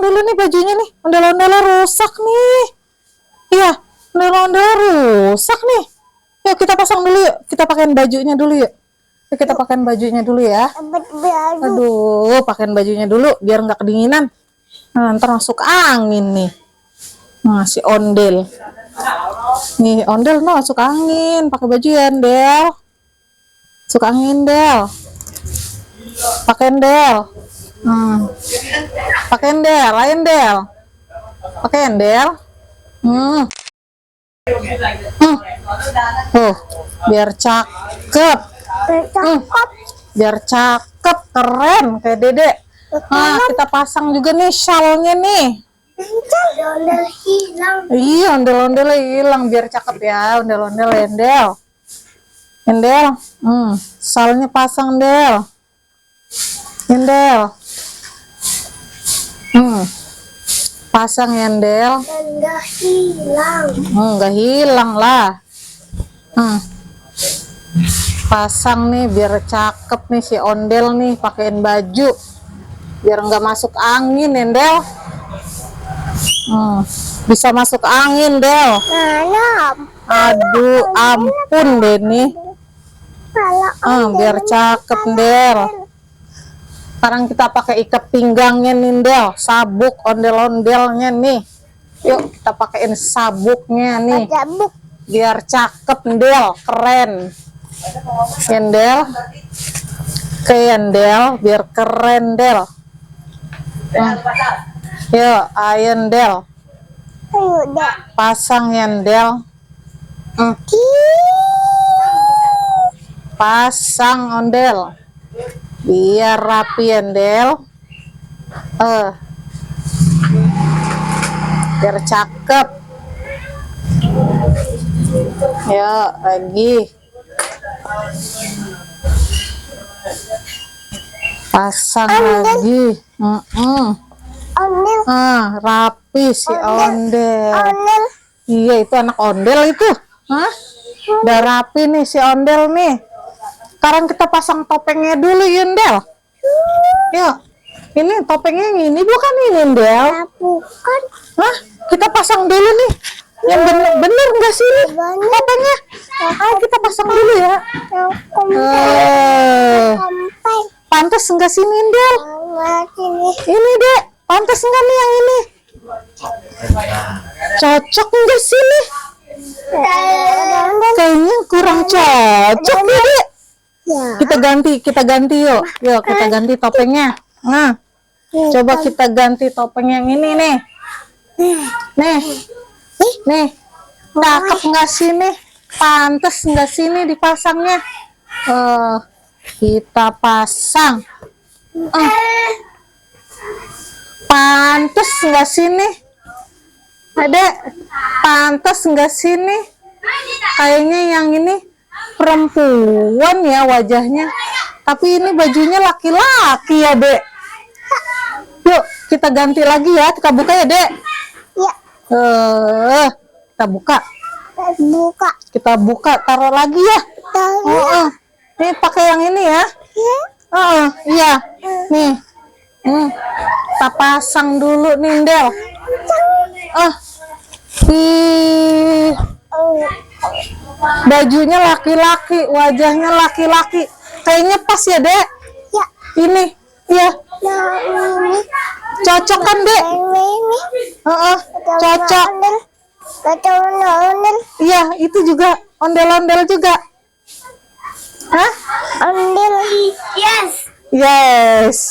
dulu nih bajunya nih. Ondel-ondelnya rusak nih. Iya, ondel-ondelnya rusak nih. Yuk kita pasang dulu yuk. Kita pakein bajunya dulu yuk. Yuk kita pakein bajunya dulu ya. Aduh, pakein bajunya dulu biar nggak kedinginan. Nah, ntar masuk angin nih. Nah, si ondel. Nih, ondel no, masuk angin. Pakai baju ya, Del. Masuk angin, Del. Pakein, Del. Pakein, Del. Lain, Del. Pakein, Del. Biar cakep. Biar cakep, keren kayak Dedek. Nah, kita pasang juga nih syalnya nih. Ondel hilang. Iya, ondel-ondelnya hilang biar cakep ya, ondel-ondel Endel. Endel, salnya pasang Del. Endel. Pasang ya, Endel. Enggak hilang. Enggak hilang lah. Pasang nih biar cakep nih si ondel nih, pakein baju biar nggak masuk angin, Endel. Bisa masuk angin, Del. Aduh, ampun deh nih. Biar cakep, Del. Sekarang kita pakai ikat pinggangnya nih, Del. Sabuk ondel-ondelnya nih. Yuk kita pakein sabuknya nih. Biar cakep, Del. Keren. Endel. Del, biar keren, Del. Yuk, ayo, Del. Pasang ya, Del. Pasang ondel. Biar rapi ya, Del. Biar cakep. Yuk, lagi. Pasang lagi. Rapi si ondel. Iya, itu anak ondel itu. Udah rapi nih si ondel nih. Sekarang kita pasang topengnya dulu, Yundel. Yuk, ini topengnya yang ini bukan ini, Del? Bukan. Kita pasang dulu nih. Yang bener nggak sih topengnya? Ayo kita pasang dulu ya. Pantas nggak sih, Del? Ini, Dek. Pantas nggak nih yang ini? Cocok nggak sih nih? Kayaknya kurang cocok ya, Dek. Kita ganti yuk. Yuk kita ganti topengnya. Coba kita ganti topeng yang ini nih. Nih, cakep nggak sih nih? Pantas nggak sih nih dipasangnya? Kita pasang. Pantas nggak sih nih? Adek, pantas nggak sih nih? Kayaknya yang ini perempuan ya wajahnya, tapi ini bajunya laki-laki ya, Dek. Yuk kita ganti lagi ya, kita buka ya, Dek. Kita buka taruh lagi ya. Nih pakai yang ini ya. Iya nih. Kita pasang dulu nih, Del. Bajunya laki-laki, wajahnya laki-laki. Kayaknya pas ya, Dek? Ya. Ini, ya. Cocok kan, Dek? Cocok. Iya, itu juga ondel-ondel juga. Ondel. Yes. Yes.